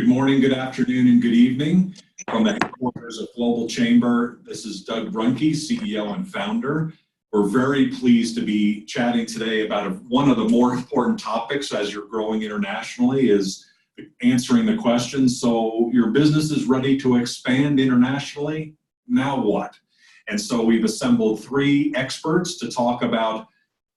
Good morning, good afternoon, and good evening. From the headquarters of Global Chamber, this is Doug Brunke, CEO and founder. We're very pleased to be chatting today about one of the more important topics as you're growing internationally is answering the question, so your business is ready to expand internationally, now what? And so we've assembled three experts to talk about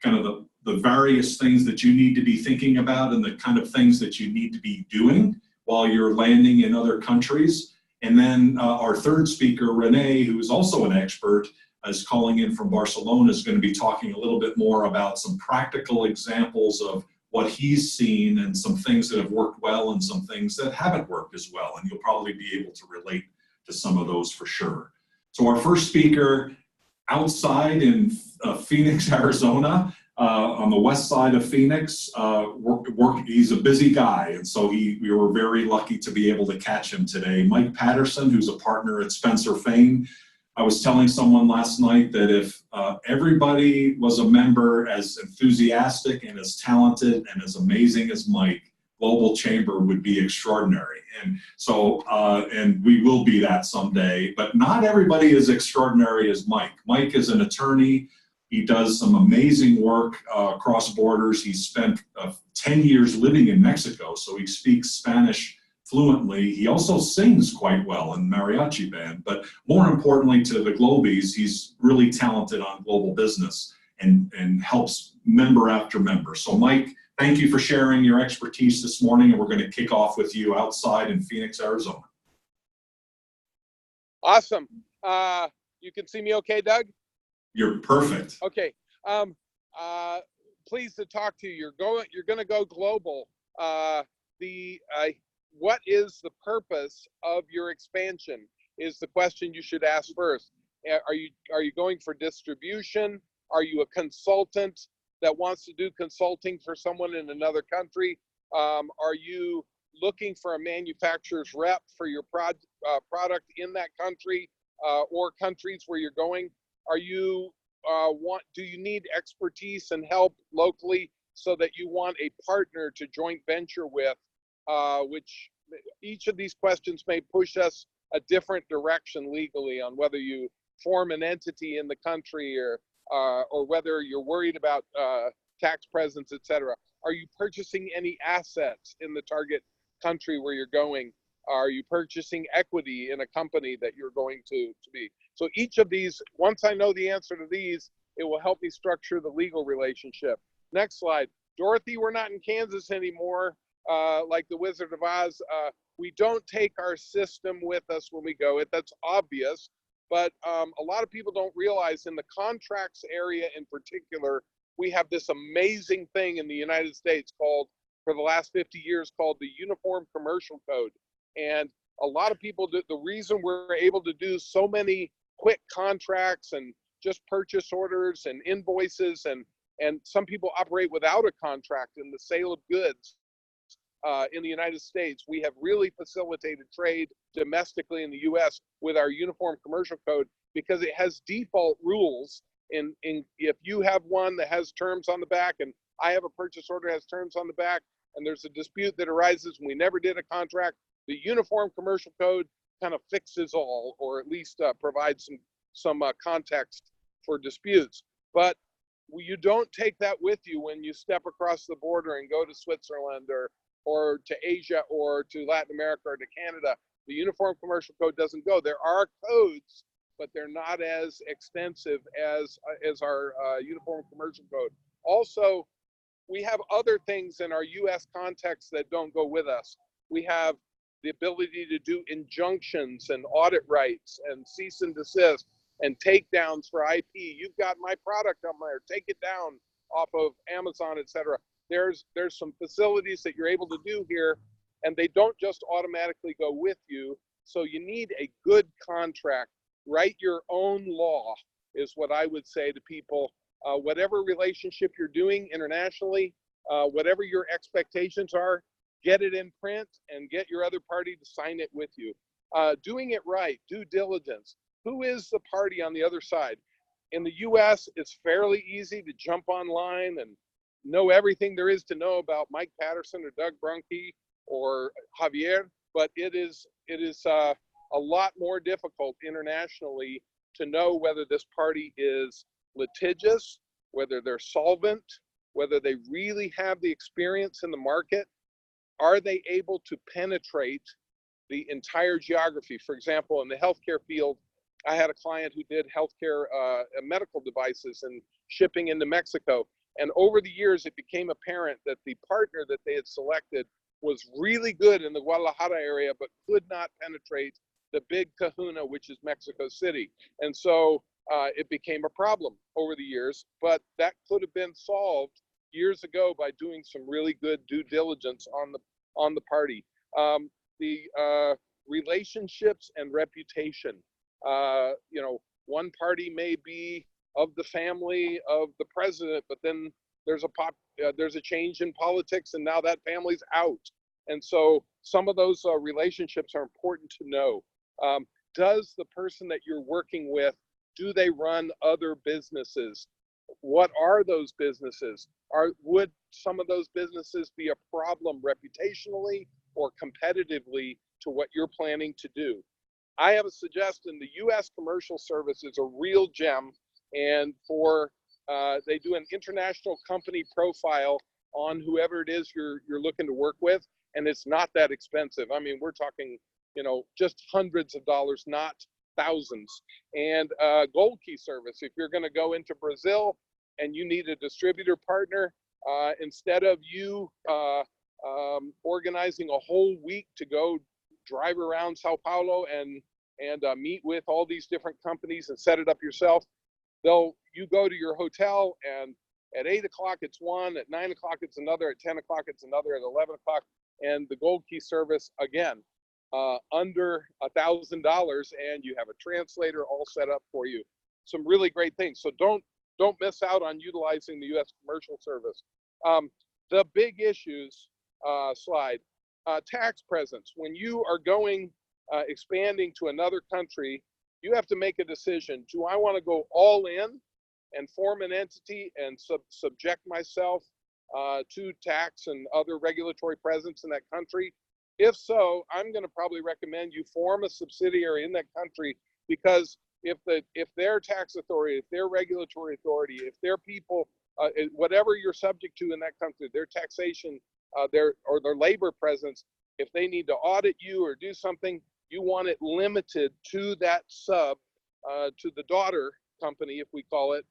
kind of the various things that you need to be thinking about and the kind of things that you need to be doing while you're landing in other countries. And then our third speaker, Renee, who is also an expert, is calling in from Barcelona, is going to be talking a little bit more about some practical examples of what he's seen and some things that have worked well and some things that haven't worked as well. And you'll probably be able to relate to some of those for sure. So our first speaker, outside in Phoenix, Arizona, on the west side of Phoenix, he's a busy guy, and so we were very lucky to be able to catch him today. Mike Patterson, who's a partner at Spencer Fane. I was telling someone last night that if everybody was a member as enthusiastic and as talented and as amazing as Mike, Global Chamber would be extraordinary. And so, and we will be that someday, but not everybody is extraordinary as Mike. Mike is an attorney. He does some amazing work across borders. He spent 10 years living in Mexico, so he speaks Spanish fluently. He also sings quite well in mariachi band, but more importantly to the Globies, he's really talented on global business and helps member after member. So Mike, thank you for sharing your expertise this morning, and we're going to kick off with you outside in Phoenix, Arizona. Awesome. You can see me okay, Doug? You're perfect. Okay. Pleased to talk to you. You're going to go global. What is the purpose of your expansion is the question you should ask first. Are you going for distribution? Are you a consultant that wants to do consulting for someone in another country? Are you looking for a manufacturer's rep for your product in that country or countries where you're going? Are you do you need expertise and help locally so that you want a partner to joint venture with, which each of these questions may push us a different direction legally on whether you form an entity in the country or whether you're worried about tax presence, etc. Are you purchasing any assets in the target country where you're going? Are you purchasing equity in a company that you're going to be? So each of these, once I know the answer to these, it will help me structure the legal relationship. Next slide. Dorothy, we're not in Kansas anymore, like the Wizard of Oz. We don't take our system with us when we go. That's obvious, but a lot of people don't realize in the contracts area in particular, we have this amazing thing in the United States called, for the last 50 years, called the Uniform Commercial Code. And a lot of people, the reason we're able to do so many quick contracts and just purchase orders and invoices, and some people operate without a contract in the sale of goods in the United States. We have really facilitated trade domestically in the US with our Uniform Commercial Code because it has default rules. In if you have one that has terms on the back and I have a purchase order that has terms on the back and there's a dispute that arises and we never did a contract, the Uniform Commercial Code kind of fixes all, or at least provides some context for disputes. But you don't take that with you when you step across the border and go to Switzerland or to Asia or to Latin America or to Canada. The Uniform Commercial Code doesn't go. There are codes, but they're not as extensive as our Uniform Commercial Code. Also, we have other things in our US context that don't go with us. We have the ability to do injunctions and audit rights and cease and desist and takedowns for IP. You've got my product on there, take it down off of Amazon, etc. There's some facilities that you're able to do here, and they don't just automatically go with you. So you need a good contract. Write your own law is what I would say to people. Whatever relationship you're doing internationally, whatever your expectations are, get it in print and get your other party to sign it with you. Doing it right, due diligence. Who is the party on the other side? In the US, it's fairly easy to jump online and know everything there is to know about Mike Patterson or Doug Brunke or Javier. but it is a lot more difficult internationally to know whether this party is litigious, whether they're solvent, whether they really have the experience in the market. Are they able to penetrate the entire geography? For example, in the healthcare field, I had a client who did healthcare medical devices and shipping into Mexico. And over the years, it became apparent that the partner that they had selected was really good in the Guadalajara area, but could not penetrate the big kahuna, which is Mexico City. And so it became a problem over the years, but that could have been solved years ago by doing some really good due diligence on the party. The relationships and reputation. One party may be of the family of the president, but then there's a change in politics, and now that family's out. And so some of those relationships are important to know. Does the person that you're working with, do they run other businesses? What are those businesses? Would some of those businesses be a problem reputationally or competitively to what you're planning to do? I have a suggestion. The U.S. commercial service is a real gem, and they do an international company profile on whoever it is you're looking to work with, and it's not that expensive. I mean, we're talking, just hundreds of dollars, not thousands. And Gold Key service, if you're going to go into Brazil and you need a distributor partner, instead of you organizing a whole week to go drive around Sao Paulo and meet with all these different companies and set it up yourself, you go to your hotel, and at 8 o'clock it's one, at 9 o'clock it's another, at 10 o'clock it's another, at 11 o'clock, and the Gold Key service, again, under $1,000, and you have a translator all set up for you. Some really great things. So don't miss out on utilizing the U.S. commercial service. The big issues slide, tax presence. When you are expanding to another country, you have to make a decision. Do I want to go all in and form an entity and subject myself to tax and other regulatory presence in that country? If so, I'm going to probably recommend you form a subsidiary in that country, because if their tax authority, if their regulatory authority, if their people, whatever you're subject to in that country, their taxation, their labor presence, if they need to audit you or do something, you want it limited to that to the daughter company, if we call it,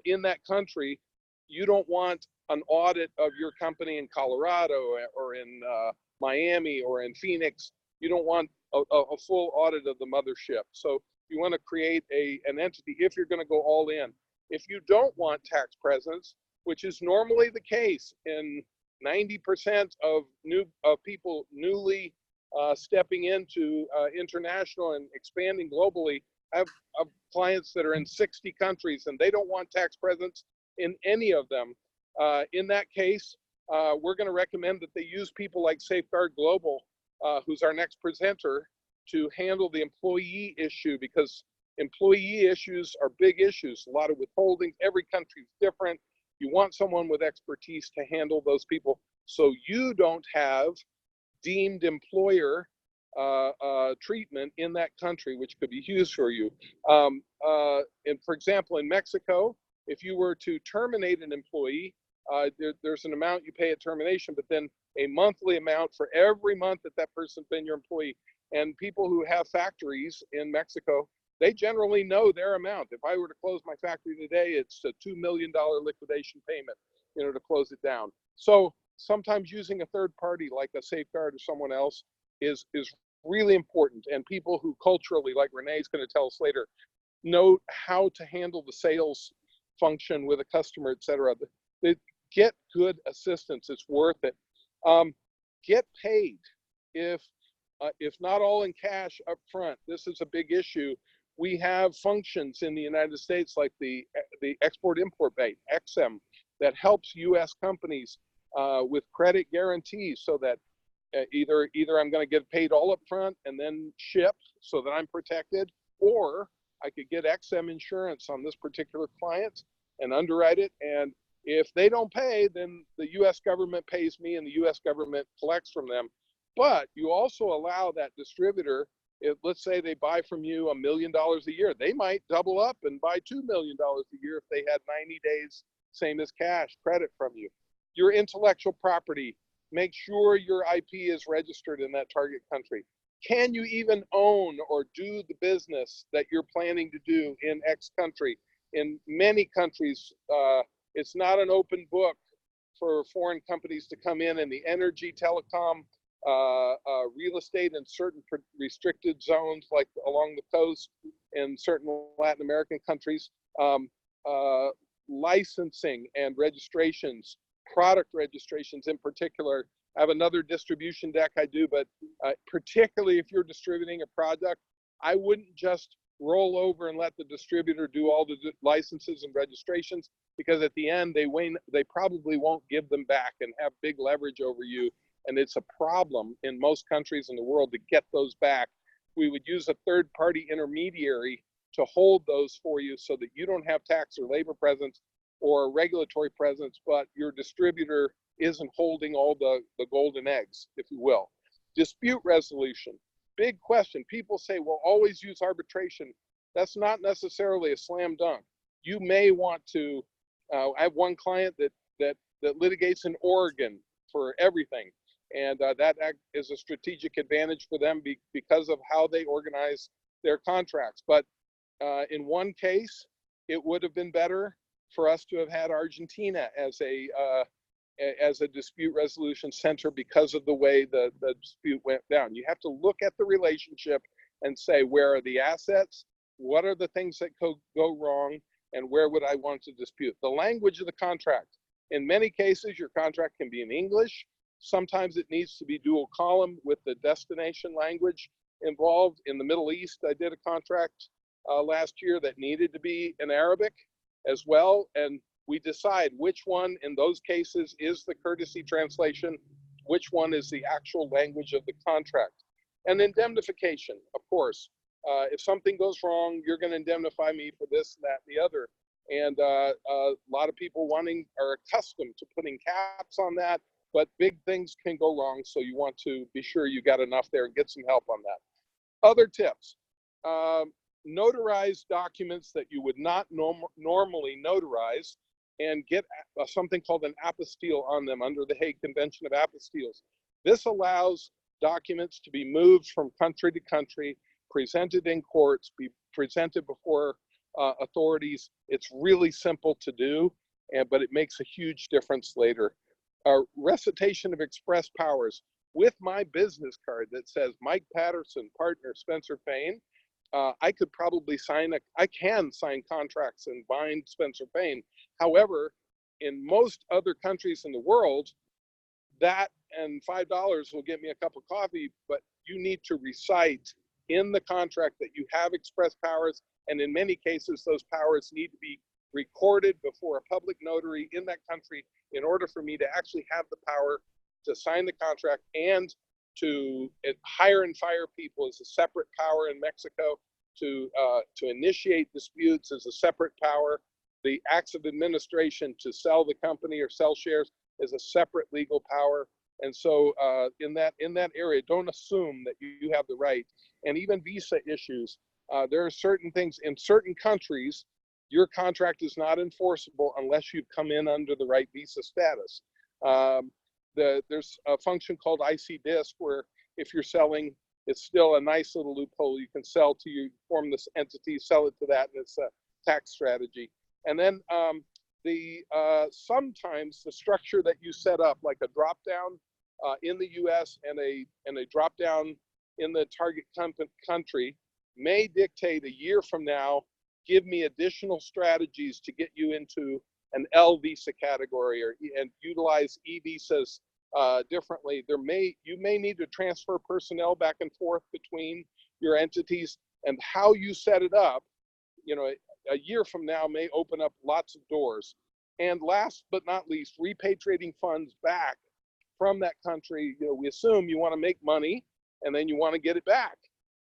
in that country. You don't want an audit of your company in Colorado or in Miami or in Phoenix. You don't want a full audit of the mothership. So you want to create an entity if you're going to go all in. If you don't want tax presence, which is normally the case in 90% of people newly stepping into international and expanding globally, I have clients that are in 60 countries and they don't want tax presence in any of them. In that case, we're going to recommend that they use people like Safeguard Global, who's our next presenter, to handle the employee issue, because employee issues are big issues. A lot of withholding. Every country is different. You want someone with expertise to handle those people, so you don't have deemed employer treatment in that country, which could be huge for you. And for example, in Mexico, if you were to terminate an employee, there's an amount you pay at termination, but then a monthly amount for every month that person's been your employee. And people who have factories in Mexico, they generally know their amount. If I were to close my factory today, it's a $2 million liquidation payment, to close it down. So sometimes using a third party like a Safeguard or someone else is really important. And people who culturally, like Renee is going to tell us later, know how to handle the sales function with a customer, et cetera. They get good assistance. It's worth it. Get paid. If not all in cash up front, this is a big issue. We have functions in the United States like the Export-Import Bank, XM, that helps U.S. companies with credit guarantees, so that either I'm going to get paid all up front and then ship so that I'm protected, or I could get XM insurance on this particular client and underwrite it. And if they don't pay, then the U.S. government pays me and the U.S. government collects from them. But you also allow that distributor, if let's say they buy from you $1 million a year, they might double up and buy $2 million a year if they had 90 days, same as cash credit from you. Your intellectual property, make sure your IP is registered in that target country. Can you even own or do the business that you're planning to do in X country? In many countries, it's not an open book for foreign companies to come in the energy, telecom, real estate in certain restricted zones, like along the coast in certain Latin American countries, licensing and registrations, product registrations in particular. I have another distribution deck I do, but particularly if you're distributing a product, I wouldn't just roll over and let the distributor do all the licenses and registrations, because at the end they probably won't give them back and have big leverage over you. And it's a problem in most countries in the world to get those back. We would use a third-party intermediary to hold those for you so that you don't have tax or labor presence or regulatory presence, but your distributor isn't holding all the golden eggs, if you will. Dispute resolution, big question. People say, well, always use arbitration. That's not necessarily a slam dunk. You may want to, I have one client that litigates in Oregon for everything. And that is a strategic advantage for them because of how they organize their contracts. But in one case, it would have been better for us to have had Argentina as a dispute resolution center because of the way the dispute went down. You have to look at the relationship and say, where are the assets? What are the things that could go wrong? And where would I want to dispute? The language of the contract. In many cases, your contract can be in English. Sometimes it needs to be dual column with the destination language involved. In the Middle East, I did a contract last year that needed to be in Arabic as well. And we decide which one in those cases is the courtesy translation, which one is the actual language of the contract. And indemnification, of course. If something goes wrong, you're going to indemnify me for this, that, and the other. And a lot of people are accustomed to putting caps on that, but big things can go wrong. So you want to be sure you got enough there and get some help on that. Other tips. Notarize documents that you would not normally notarize, and get something called an apostille on them under the Hague Convention of Apostilles. This allows documents to be moved from country to country, presented in courts, be presented before authorities. It's really simple to do, but it makes a huge difference later. Recitation of express powers. With my business card that says Mike Patterson, partner, Spencer Payne, I could probably I can sign contracts and bind Spencer Payne. However, in most other countries in the world, that and $5 will get me a cup of coffee, but you need to recite in the contract that you have express powers, and in many cases, those powers need to be recorded before a public notary in that country in order for me to actually have the power to sign the contract, and to hire and fire people is a separate power in Mexico. To initiate disputes is a separate power. The acts of administration to sell the company or sell shares is a separate legal power. And so in that area, don't assume that you have the right. And even visa issues, there are certain things in certain countries, your contract is not enforceable unless you've come in under the right visa status. There's a function called IC disc where if you're selling, it's still a nice little loophole. You can sell to you, form this entity, sell it to that, and it's a tax strategy. And then sometimes the structure that you set up, like a drop down in the U.S. and a drop down in the target country, may dictate a year from now, give me additional strategies to get you into an L visa category and utilize E visas differently. You may need to transfer personnel back and forth between your entities, and how you set it up, a year from now may open up lots of doors. And last but not least, repatriating funds back from that country. We assume you want to make money and then you want to get it back.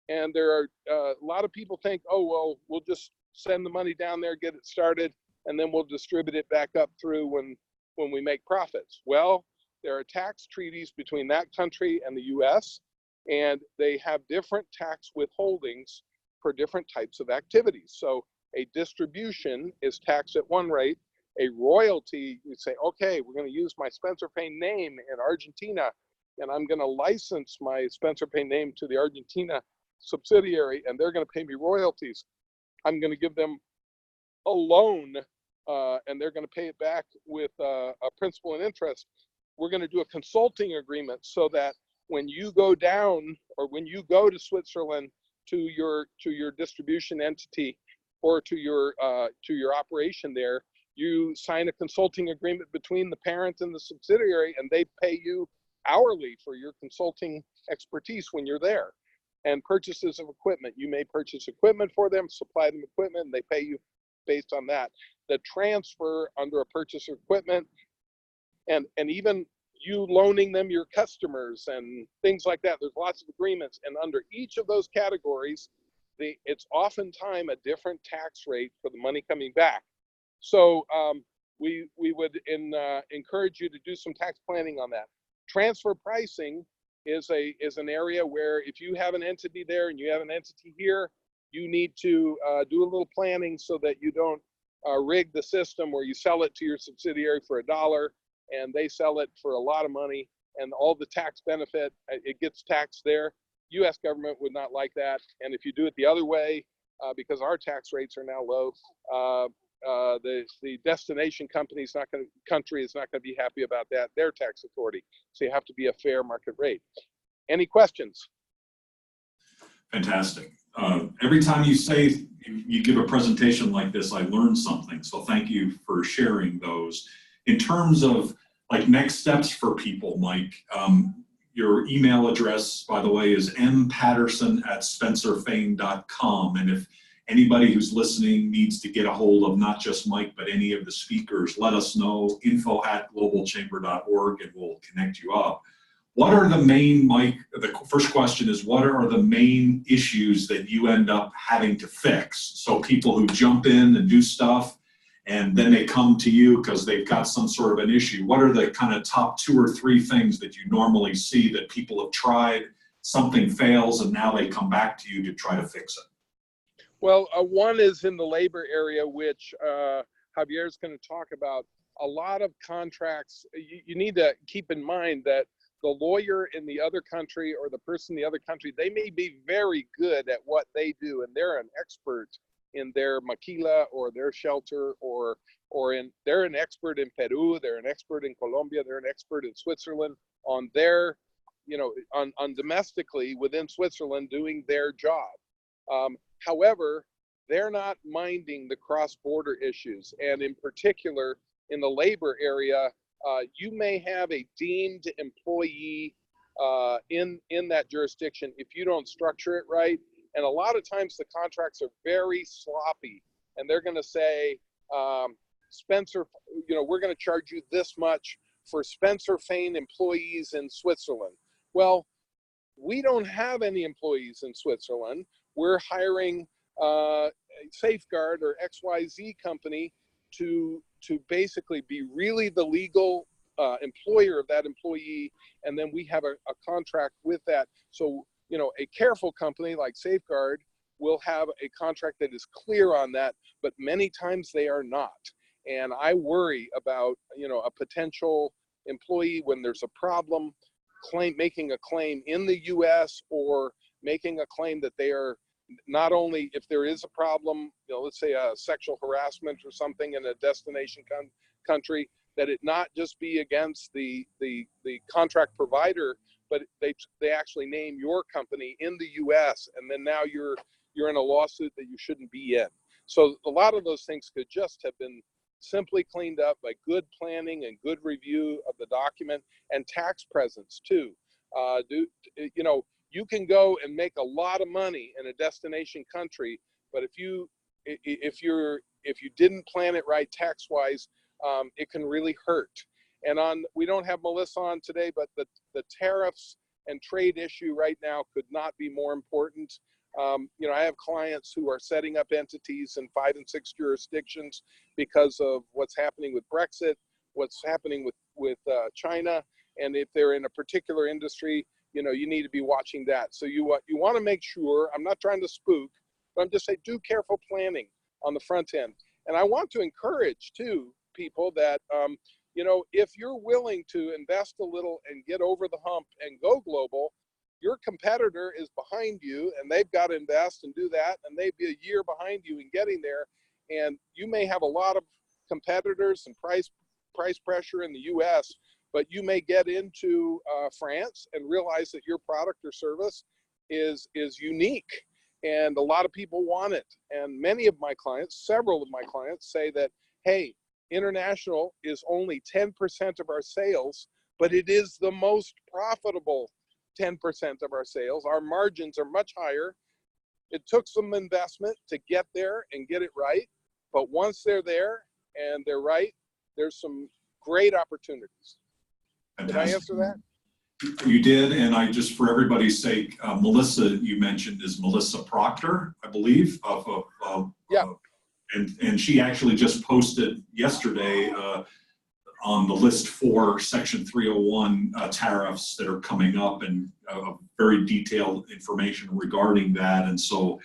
And there are a lot of people think, oh, well, we'll just send the money down there, get it started, and then we'll distribute it back up through when we make profits. Well, there are tax treaties between that country and the US, and they have different tax withholdings for different types of activities. So a distribution is taxed at one rate. A royalty, you say, okay, we're going to use my Spencer Payne name in Argentina, and I'm going to license my Spencer Payne name to the Argentina subsidiary, and they're going to pay me royalties. I'm going to give them a loan, and they're going to pay it back with a principal and interest. We're going to do a consulting agreement so that when you go down, or when you go to Switzerland to your distribution entity or to your operation there, you sign a consulting agreement between the parent and the subsidiary, and they pay you hourly for your consulting expertise when you're there. And purchases of equipment, you may purchase equipment for them, supply them equipment, and they pay you based on that. The transfer under a purchase of equipment, and even you loaning them your customers and things like that. There's lots of agreements, and under each of those categories, it's oftentimes a different tax rate for the money coming back. So we would encourage you to do some tax planning on that. Transfer pricing is an area where if you have an entity there and you have an entity here, you need to do a little planning so that you don't rig the system where you sell it to your subsidiary for $1 and they sell it for a lot of money, and all the tax benefit, it gets taxed there. U.S. government would not like that. And if you do it the other way, because our tax rates are now low, the destination country is not going to be happy about that, their tax authority. So you have to be a fair market rate. Any questions? Fantastic. Every time you give a presentation like this, I learn something. So thank you for sharing those. In terms of like next steps for people, Mike, your email address, by the way, is mpatterson@spencerfane.com. And if anybody who's listening needs to get a hold of not just Mike, but any of the speakers, let us know, info@globalchamber.org, and we'll connect you up. What are the main, Mike, the first question is, what are the main issues that you end up having to fix? So people who jump in and do stuff, and then they come to you because they've got some sort of an issue. What are the kind of top 2 or 3 things that you normally see that people have tried, something fails, and now they come back to you to try to fix it? Well, one is in the labor area, which Javier is going to talk about. A lot of contracts, you need to keep in mind that the lawyer in the other country or the person in the other country, they may be very good at what they do, and they're an expert in their maquila or their shelter, or they're an expert in Peru, they're an expert in Colombia, they're an expert in Switzerland on their, on domestically within Switzerland doing their job. However, they're not minding the cross-border issues, and in particular in the labor area, you may have a deemed employee in that jurisdiction if you don't structure it right. And a lot of times the contracts are very sloppy, and they're going to say, Spencer, we're going to charge you this much for Spencer Fane employees in Switzerland. Well, we don't have any employees in Switzerland. We're hiring Safeguard or XYZ company to basically be really the legal employer of that employee, and then we have a contract with that. So, a careful company like Safeguard will have a contract that is clear on that, but many times they are not. And I worry about, a potential employee when there's a problem, making a claim in the US, or making a claim that they are not only, if there is a problem, let's say a sexual harassment or something in a destination country, that it not just be against the contract provider, but they actually name your company in the US, and then now you're in a lawsuit that you shouldn't be in. So a lot of those things could just have been simply cleaned up by good planning and good review of the document, and tax presence too. You can go and make a lot of money in a destination country, but if you didn't plan it right tax-wise, it can really hurt. And we don't have Melissa on today, but the tariffs and trade issue right now could not be more important. I have clients who are setting up entities in 5 and 6 jurisdictions because of what's happening with Brexit, what's happening with China, and if they're in a particular industry, you know, you need to be watching that. So you want to make sure, I'm not trying to spook, but I'm just saying do careful planning on the front end. And I want to encourage too people that, you know, if you're willing to invest a little and get over the hump and go global, your competitor is behind you and they've got to invest and do that, and they'd be a year behind you in getting there. And you may have a lot of competitors and price pressure in the US, but you may get into France and realize that your product or service is unique, and a lot of people want it. And many of my clients, several of my clients say that, hey, international is only 10% of our sales, but it is the most profitable 10% of our sales. Our margins are much higher. It took some investment to get there and get it right, but once they're there and they're right, there's some great opportunities. Did I answer that? You did, and I just, for everybody's sake, Melissa, you mentioned, is Melissa Proctor, I believe, Yeah. And she actually just posted yesterday on the list for Section 301 tariffs that are coming up, and very detailed information regarding that. And so,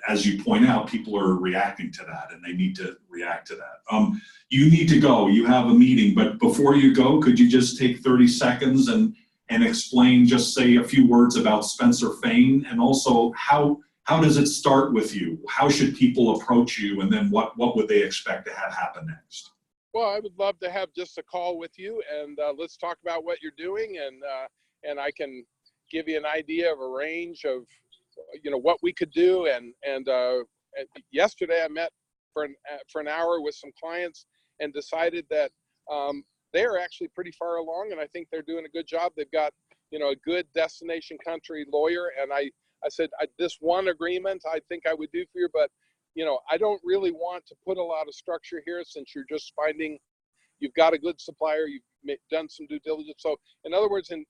as you point out, people are reacting to that, and they need to react to that. You need to go. You have a meeting, but before you go, could you just take 30 seconds and explain, just say a few words about Spencer Fane, and also how does it start with you? How should people approach you, and then what would they expect to have happen next? Well, I would love to have just a call with you, and let's talk about what you're doing, and I can give you an idea of a range of, you know, what we could do. And yesterday I met for an hour with some clients and decided that they're actually pretty far along, and I think they're doing a good job. They've got, you know, a good destination country lawyer, and I said, this one agreement I think I would do for you, but you know, I don't really want to put a lot of structure here, since you're just finding you've got a good supplier, you've done some due diligence. So in other words, and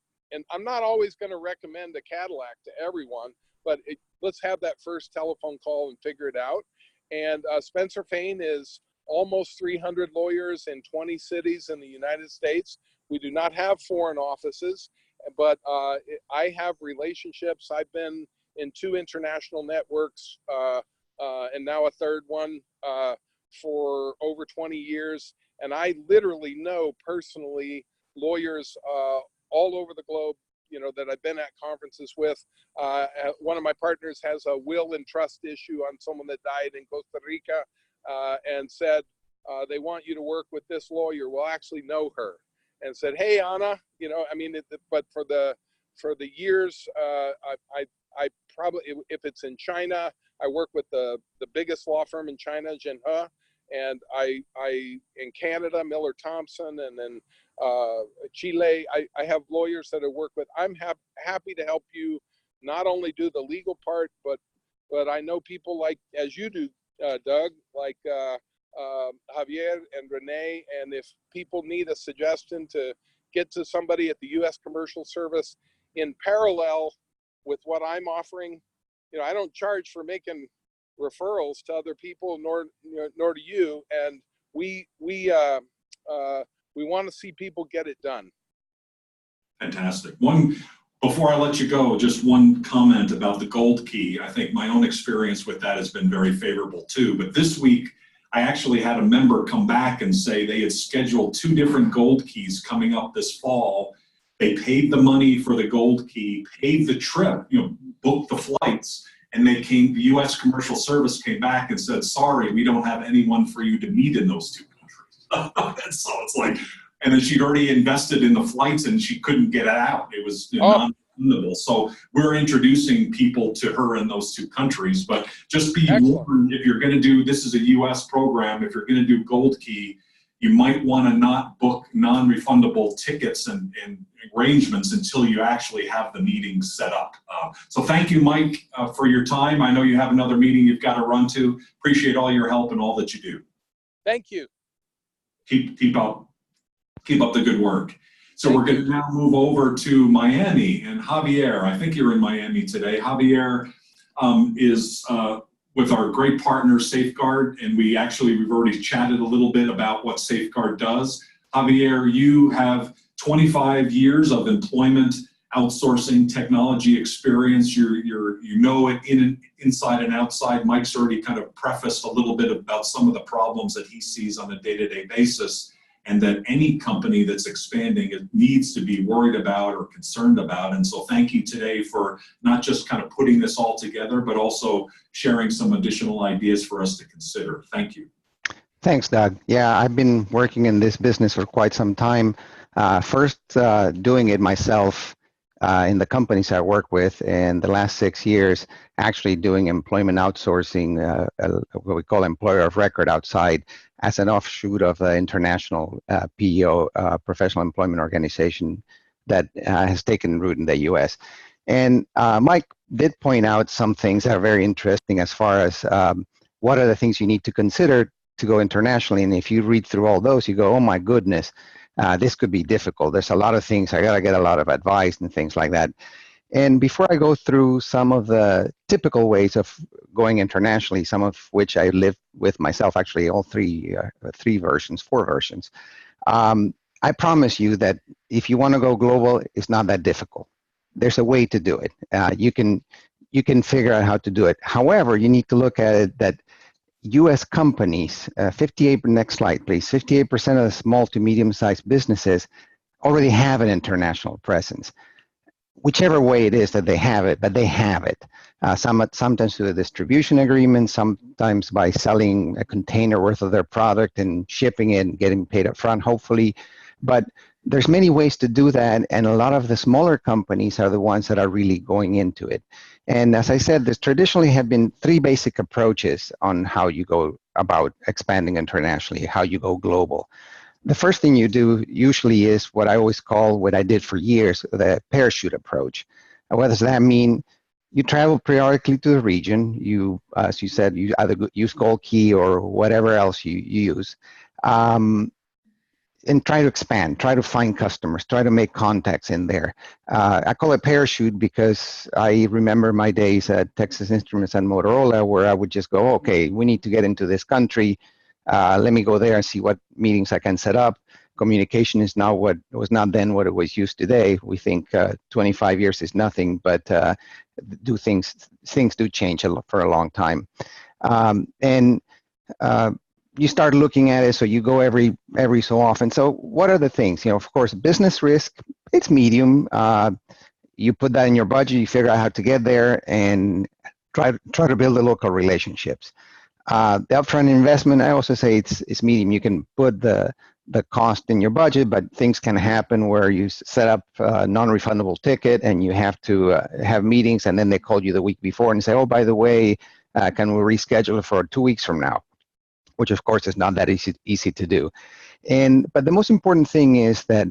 I'm not always going to recommend a Cadillac to everyone, but let's have that first telephone call and figure it out. And Spencer Fane is almost 300 lawyers in 20 cities in the United States. We do not have foreign offices, but I have relationships. I've been in 2 international networks, and now a third one for over 20 years. And I literally know personally lawyers all over the globe, you know, that I've been at conferences with. One of my partners has a will and trust issue on someone that died in Costa Rica, and said, they want you to work with this lawyer. Well, actually know her, and said, hey, Anna, you know, I mean, but for the years, I probably, if it's in China, I work with the biggest law firm in China, Jinhe, and I in Canada, Miller Thompson, and then Chile, I have lawyers that I work with. I'm happy to help you not only do the legal part, but I know people like, as you do, Doug, like Javier and Renee, and if people need a suggestion to get to somebody at the U.S. Commercial Service in parallel with what I'm offering, you know, I don't charge for making referrals to other people, nor to you, and we want to see people get it done. Fantastic. Before I let you go, just one comment about the gold key. I think my own experience with that has been very favorable too. But this week, I actually had a member come back and say they had scheduled 2 different gold keys coming up this fall. They paid the money for the gold key, paid the trip, you know, booked the flights, and the U.S. Commercial Service came back and said, sorry, we don't have anyone for you to meet in those 2 countries. So it's like, and then she'd already invested in the flights and she couldn't get it out. It was non-refundable. So we're introducing people to her in those 2 countries, but just be warned, if you're going to do, this is a U.S. program, if you're going to do gold key, you might want to not book non-refundable tickets and arrangements until you actually have the meeting set up. So thank you, Mike, for your time. I know you have another meeting you've got to run to. Appreciate all your help and all that you do. Thank you. Keep up the good work. So we're going to now move over to Miami, and Javier, I think you're in Miami today. Javier is with our great partner, Safeguard, and we've already chatted a little bit about what Safeguard does. Javier, you have 25 years of employment, outsourcing, technology experience. You know it inside and outside. Mike's already kind of prefaced a little bit about some of the problems that he sees on a day-to-day basis, and that any company that's expanding, it needs to be worried about or concerned about. And so thank you today for not just kind of putting this all together, but also sharing some additional ideas for us to consider. Thank you. Thanks, Doug. Yeah, I've been working in this business for quite some time. First, doing it myself in the companies I work with, and the last 6 years actually doing employment outsourcing, what we call employer of record outside, as an offshoot of the international PEO, professional employment organization that has taken root in the US. And Mike did point out some things that are very interesting as far as what are the things you need to consider to go internationally. And if you read through all those, you go, oh my goodness, this could be difficult. There's a lot of things. I got to get a lot of advice and things like that. And before I go through some of the typical ways of going internationally, some of which I lived with myself, actually all four versions, I promise you that if you want to go global, it's not that difficult. There's a way to do it. You can figure out how to do it. However, you need to look at it that U.S. companies, 58, next slide please, 58% of the small to medium-sized businesses already have an international presence. Whichever way it is that they have it, but they have it. Sometimes through a distribution agreement, sometimes by selling a container worth of their product and shipping it and getting paid up front, hopefully. But there's many ways to do that, and a lot of the smaller companies are the ones that are really going into it. And as I said, there's traditionally have been three basic approaches on how you go about expanding internationally, how you go global. The first thing you do usually is what I always call, what I did for years, the parachute approach. And what does that mean? You travel periodically to the region. You, as you said, you either use Gold Key or whatever else you use. And try to expand, try to find customers, try to make contacts in there. I call it parachute because I remember my days at Texas Instruments and Motorola where I would just go, okay, we need to get into this country. Let me go there and see what meetings I can set up. Communication is now what it was not then what it was used today. We think 25 years is nothing, but things do change for a long time. You start looking at it, so you go every so often. So what are the things? Of course, business risk, it's medium. You put that in your budget, you figure out how to get there, and try to build the local relationships. The upfront investment, I also say it's medium. You can put the cost in your budget, but things can happen where you set up a non-refundable ticket and you have to have meetings, and then they call you the week before and say, oh, by the way, can we reschedule it for 2 weeks from now? Which of course is not that easy to do. But the most important thing is that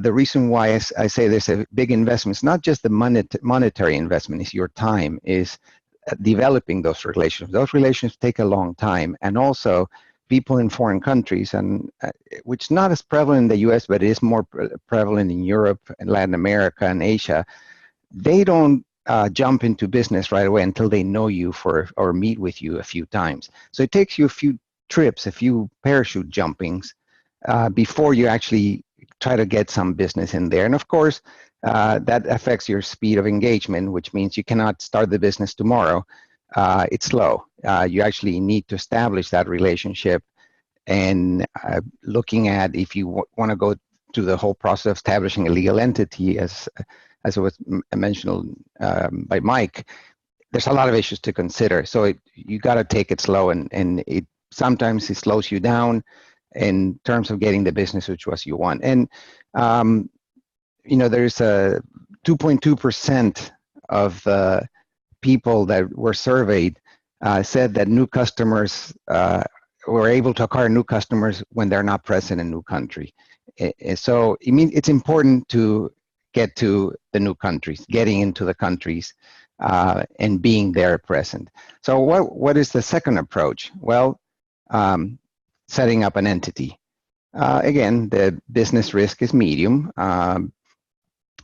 the reason why I say there's a big investment, it's not just the monetary investment, it's your time, is developing those relations. Those relations take a long time, and also people in foreign countries, and which is not as prevalent in the US, but it is more prevalent in Europe and Latin America and Asia. They don't jump into business right away until they know you or meet with you a few times. So it takes you a few trips, a few parachute jumpings before you actually try to get some business in there. And of course, that affects your speed of engagement, which means you cannot start the business tomorrow. It's slow. You actually need to establish that relationship, and looking at if you want to go through the whole process of establishing a legal entity, as it was mentioned by Mike, there's a lot of issues to consider. So you got to take it slow, and sometimes it slows you down in terms of getting the business which was you want. And there's a 2.2% of the people that were surveyed said that new customers were able to acquire new customers when they're not present in a new country. So it's important to get to the new countries, getting into the countries, and being there present. So what is the second approach? Well, setting up an entity. Again, the business risk is medium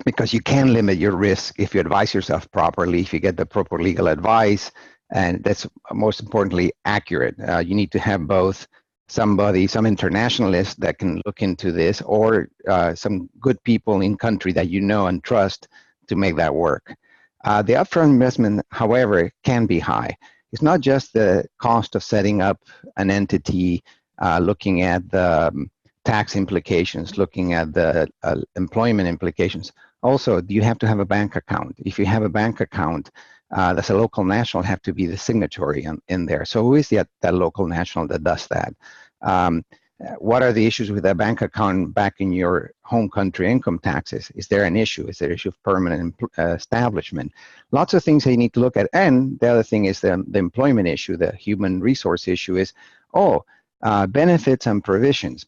because you can limit your risk if you advise yourself properly, if you get the proper legal advice, and that's most importantly accurate. You need to have both somebody, some internationalist that can look into this, or some good people in country that you know and trust to make that work. The upfront investment, however, can be high. It's not just the cost of setting up an entity, looking at the tax implications, looking at the employment implications. Also, you have to have a bank account. If you have a bank account, that's a local national, have to be the signatory in there. So who is that local national that does that? What are the issues with a bank account back in your home country income taxes? Is there an issue? Is there an issue of permanent establishment? Lots of things that you need to look at. And the other thing is the employment issue, the human resource issue is, benefits and provisions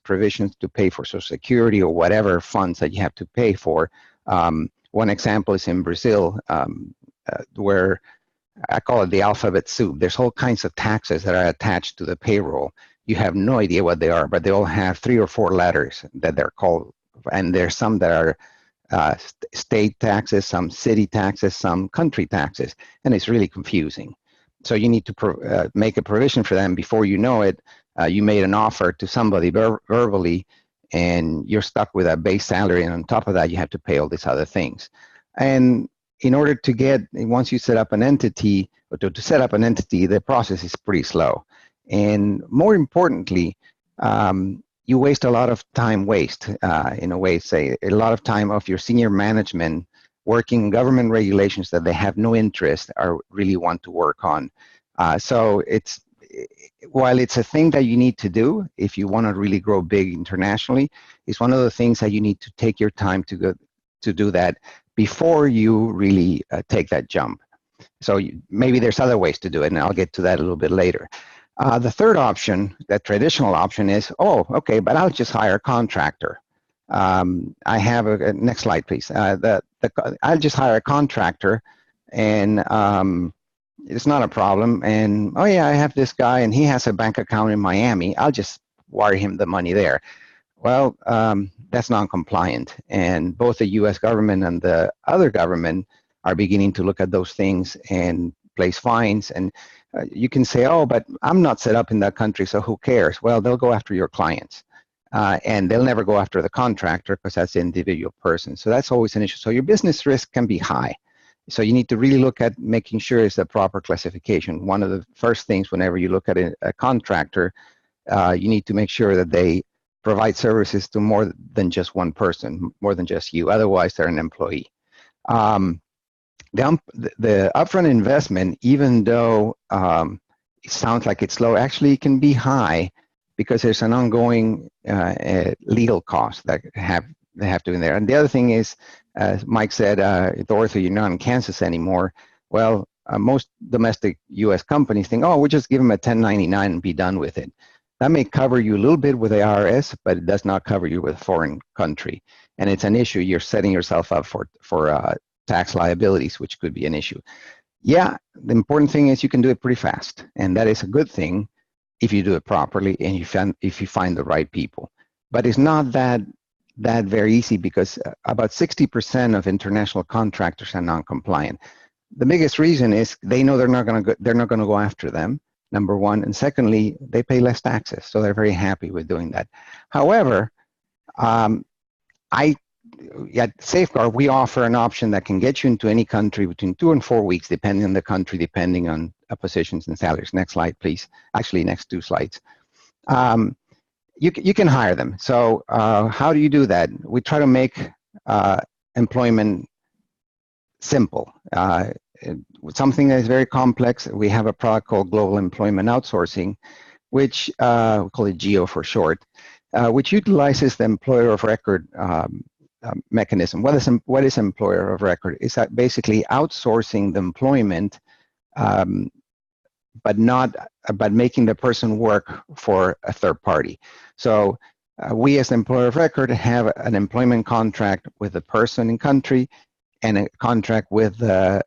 to pay for Social Security or whatever funds that you have to pay for. One example is in Brazil, where I call it the alphabet soup. There's all kinds of taxes that are attached to the payroll. You have no idea what they are, but they all have 3 or 4 letters that they're called. And there's some that are state taxes, some city taxes, some country taxes, and it's really confusing. So you need to make a provision for them before you know it. You made an offer to somebody verbally, and you're stuck with a base salary, and on top of that, you have to pay all these other things. And in order to get, once you set up an entity, or to set up an entity, the process is pretty slow. And more importantly, you waste a lot of time in a way, say a lot of time of your senior management working government regulations that they have no interest or really want to work on. So while it's a thing that you need to do if you want to really grow big internationally, it's one of the things that you need to take your time to do that before you really take that jump. So maybe there's other ways to do it, and I'll get to that a little bit later. The third option, that traditional option, is, okay, but I'll just hire a contractor. I have next slide, please. I'll just hire a contractor, and it's not a problem. And I have this guy, and he has a bank account in Miami. I'll just wire him the money there. Well, that's non-compliant, and both the U.S. government and the other government are beginning to look at those things and place fines. And you can say, but I'm not set up in that country, so who cares? Well, they'll go after your clients, and they'll never go after the contractor because that's the individual person. So that's always an issue. So your business risk can be high. So you need to really look at making sure it's the proper classification. One of the first things whenever you look at a contractor, you need to make sure that they provide services to more than just one person, more than just you. Otherwise, they're an employee. The upfront investment, even though it sounds like it's low, actually can be high because there's an ongoing legal cost that they have to in there. And the other thing is, as Mike said, Dorothy, you're not in Kansas anymore. Well, most domestic U.S. companies think, we'll just give them a 1099 and be done with it. That may cover you a little bit with the IRS, but it does not cover you with a foreign country. And it's an issue. You're setting yourself up for tax liabilities, which could be an issue. Yeah, the important thing is you can do it pretty fast. And that is a good thing if you do it properly and if you find the right people. But it's not that very easy because about 60% of international contractors are non-compliant. The biggest reason is they know they're not going to go after them, number one, and secondly, they pay less taxes, so they're very happy with doing that. However, at Safeguard, we offer an option that can get you into any country between 2 and 4 weeks, depending on the country, depending on positions and salaries. Next slide, please. Actually, next 2 slides. You can hire them. So how do you do that? We try to make employment simple. Something that is very complex, we have a product called Global Employment Outsourcing, which we call it GEO for short, which utilizes the employer of record mechanism. What is employer of record? It's basically outsourcing the employment, but making the person work for a third party. So we as the employer of record have an employment contract with the person in country and a contract with the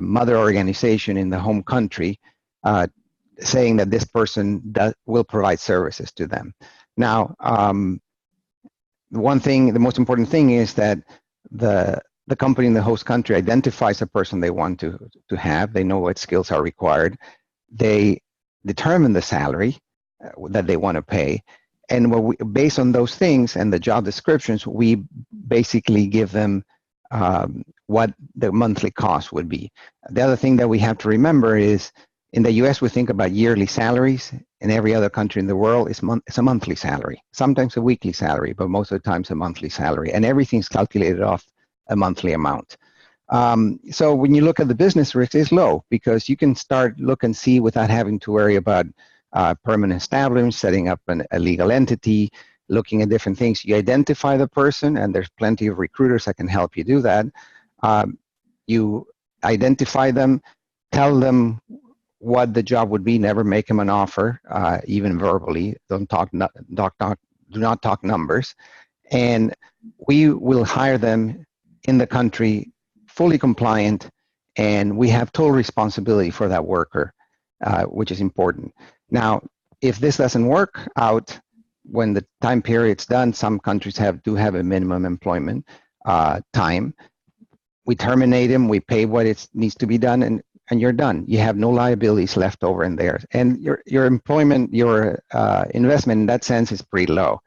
mother organization in the home country, saying that this person will provide services to them. Now, the most important thing is that the company in the host country identifies a person they want to have. They know what skills are required. They determine the salary, that they want to pay. And based on those things and the job descriptions, we basically give them what the monthly cost would be. The other thing that we have to remember is in the US, we think about yearly salaries. In every other country in the world, it's a monthly salary, sometimes a weekly salary, but most of the time it's a monthly salary. And everything's calculated off a monthly amount. So when you look at the business risk, it's low because you can look and see without having to worry about permanent establishment, setting up a legal entity, looking at different things. You identify the person, and there's plenty of recruiters that can help you do that. You identify them, tell them what the job would be, never make them an offer, even verbally. Do not talk numbers. And we will hire them in the country, fully compliant, and we have total responsibility for that worker, which is important. Now, if this doesn't work out, when the time period's done, some countries do have a minimum employment time. We terminate them, we pay what it needs to be done, and you're done. You have no liabilities left over in there. And your employment, your investment in that sense is pretty low.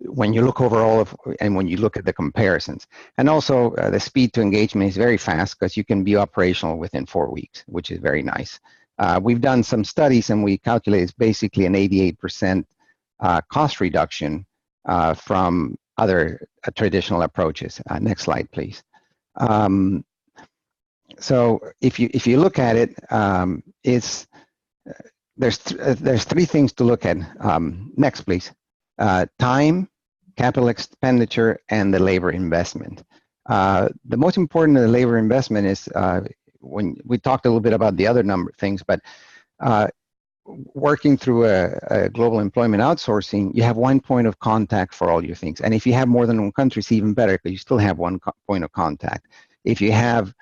When you look over and when you look at the comparisons. And also the speed to engagement is very fast because you can be operational within 4 weeks, which is very nice. We've done some studies and we calculate it's basically an 88% cost reduction from other traditional approaches. Next slide, please. So if you look at it, there's three things to look at. Next, please. Time, capital expenditure, and the labor investment. The most important of the labor investment is when we talked a little bit about the other things, but working through a global employment outsourcing, you have one point of contact for all your things. And if you have more than one country, it's even better because you still have one point of contact. If you have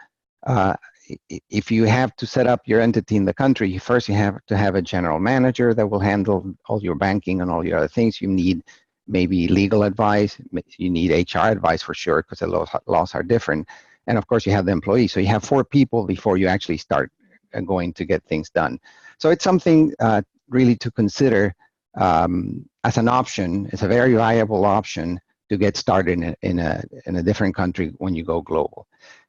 to set up your entity in the country, first you have to have a general manager that will handle all your banking and all your other things. You need maybe legal advice. You need HR advice for sure because the laws are different. And of course, you have the employees. So you have 4 people before you actually start going to get things done. So it's something really to consider as an option. It's a very viable option to get started in a different country when you go global.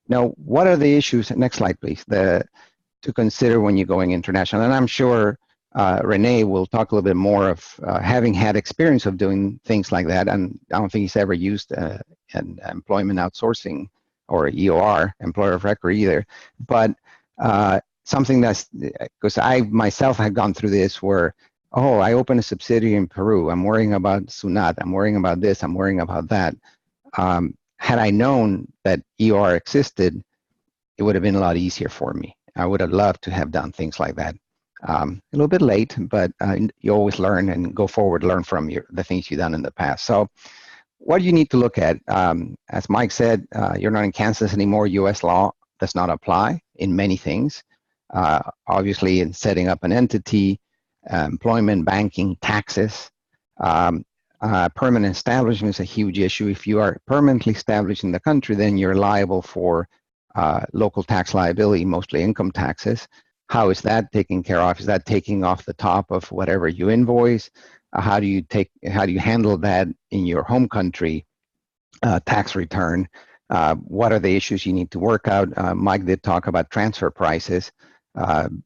Now, what are the issues? Next slide, please. To consider when you're going international. And I'm sure Renee will talk a little bit more of having had experience of doing things like that. And I don't think he's ever used an employment outsourcing or EOR, employer of record either. But something that's, because I myself have gone through this where, oh, I opened a subsidiary in Peru. I'm worrying about SUNAT. I'm worrying about this. I'm worrying about that. Had I known that EOR existed, it would have been a lot easier for me. I would have loved to have done things like that. A little bit late, but you always learn and go forward, learn from the things you've done in the past. So what you need to look at, as Mike said, you're not in Kansas anymore. US law does not apply in many things. Obviously, in setting up an entity, employment, banking, taxes, permanent establishment is a huge issue. If you are permanently established in the country, then you're liable for local tax liability, mostly income taxes. How is that taken care of? Is that taking off the top of whatever you invoice? How do you handle that in your home country tax return? What are the issues you need to work out? Mike did talk about transfer prices,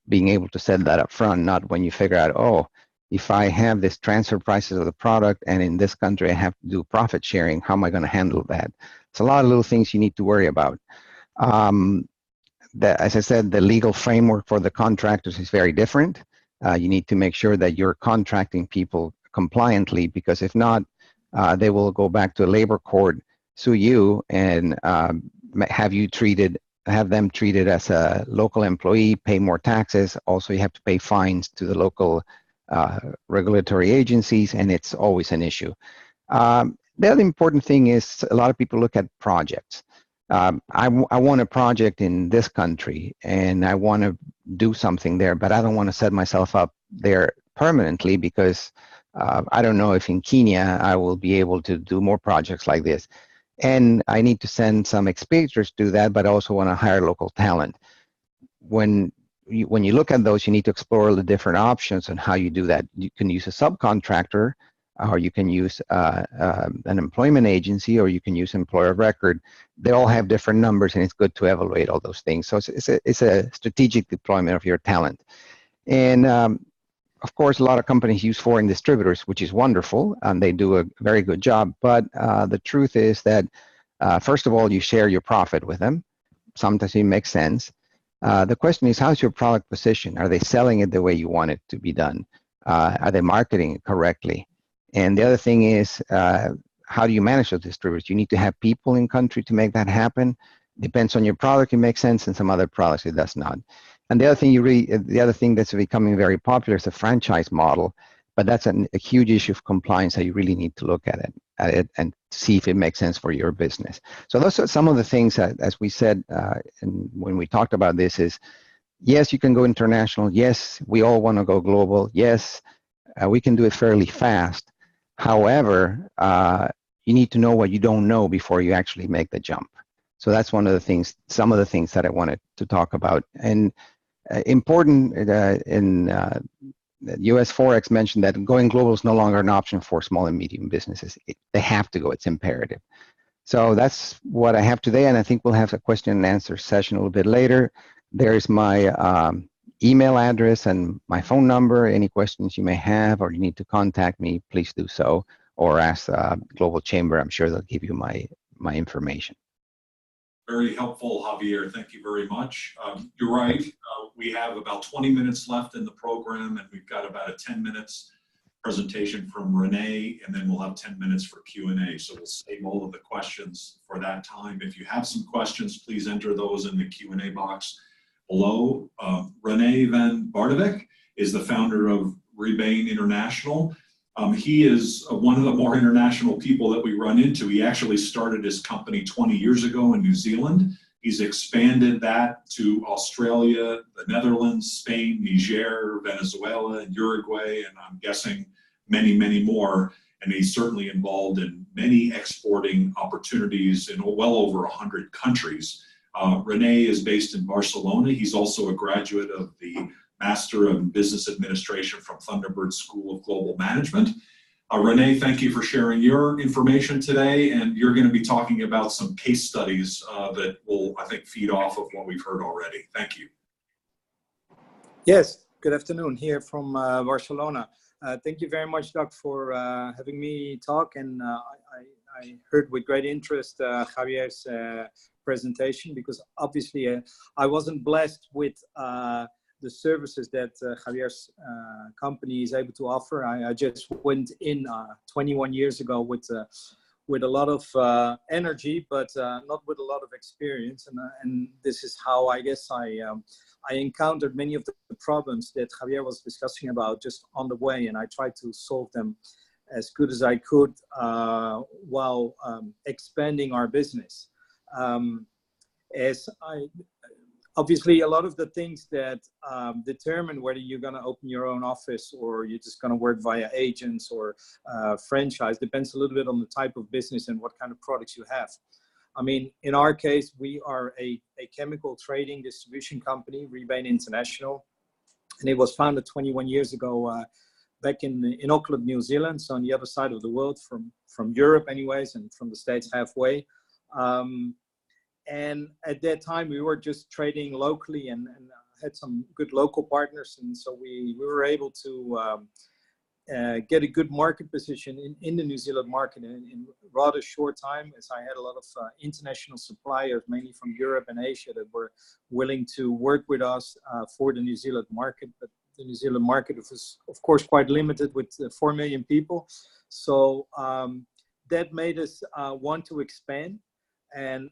being able to set that up front, not when you figure out, oh, if I have this transfer prices of the product and in this country I have to do profit sharing, how am I going to handle that? It's a lot of little things you need to worry about. As I said, the legal framework for the contractors is very different. You need to make sure that you're contracting people compliantly, because if not, they will go back to a labor court, sue you, and have them treated as a local employee, pay more taxes. Also, you have to pay fines to the local regulatory agencies, and it's always an issue. The other important thing is a lot of people look at projects. I want a project in this country and I want to do something there, but I don't want to set myself up there permanently because I don't know if in Kenya I will be able to do more projects like this. And I need to send some expatriates to do that, but I also want to hire local talent. When when you look at those, you need to explore the different options on how you do that. You can use a subcontractor, or you can use an employment agency, or you can use employer of record. They all have different numbers, and it's good to evaluate all those things. So it's a strategic deployment of your talent. And of course, a lot of companies use foreign distributors, which is wonderful, and they do a very good job. But the truth is that, first of all, you share your profit with them. Sometimes it makes sense. The question is, how's your product position? Are they selling it the way you want it to be done? Are they marketing it correctly? And the other thing is, how do you manage those distributors? You need to have people in country to make that happen. Depends on your product, it makes sense, and some other products it does not. And the other thing the other thing that's becoming very popular is the franchise model, but that's a huge issue of compliance that you really need to look at it and see if it makes sense for your business. So those are some of the things that, as we said, and when we talked about this, is yes, you can go international. Yes, we all want to go global. Yes, we can do it fairly fast. However, you need to know what you don't know before you actually make the jump. So that's one of the things, some of the things that I wanted to talk about. And important in US Forex mentioned that going global is no longer an option for small and medium businesses. They have to go, it's imperative. So that's what I have today, and I think we'll have a question and answer session a little bit later. There's my email address and my phone number. Any questions you may have or you need to contact me, please do so, or ask Global Chamber. I'm sure they'll give you my information. Very helpful, Javier. Thank you very much. You're right. We have about 20 minutes left in the program, and we've got about a 10 minutes presentation from Renee, and then we'll have 10 minutes for Q&A. So we'll save all of the questions for that time. If you have some questions, please enter those in the Q&A box below. Renee van Bardevik is the founder of Rebane International. He is one of the more international people that we run into. He actually started his company 20 years ago in New Zealand. He's expanded that to Australia, the Netherlands, Spain, Niger, Venezuela, and Uruguay, and I'm guessing many, many more. And he's certainly involved in many exporting opportunities in well over 100 countries. Renee is based in Barcelona. He's also a graduate of the Master of Business Administration from Thunderbird School of Global Management. Renee, thank you for sharing your information today, and you're going to be talking about some case studies that will, I think, feed off of what we've heard already. Thank you. Yes, good afternoon here from Barcelona. Thank you very much, Doug, for having me talk, and I heard with great interest Javier's presentation, because obviously I wasn't blessed with the services that Javier's company is able to offer. I just went in 21 years ago with a lot of energy, but not with a lot of experience. And this is how I guess I encountered many of the problems that Javier was discussing about just on the way, and I tried to solve them as good as I could while expanding our business. Obviously, a lot of the things that determine whether you're going to open your own office or you're just going to work via agents or franchise depends a little bit on the type of business and what kind of products you have. I mean, in our case, we are a chemical trading distribution company, Rebane International, and it was founded 21 years ago back in Auckland, New Zealand, so on the other side of the world, from Europe anyways, and from the States halfway. And at that time, we were just trading locally and had some good local partners. And so we were able to get a good market position in the New Zealand market in rather short time, as I had a lot of international suppliers, mainly from Europe and Asia, that were willing to work with us for the New Zealand market. But the New Zealand market was, of course, quite limited with 4 million people. So that made us want to expand. And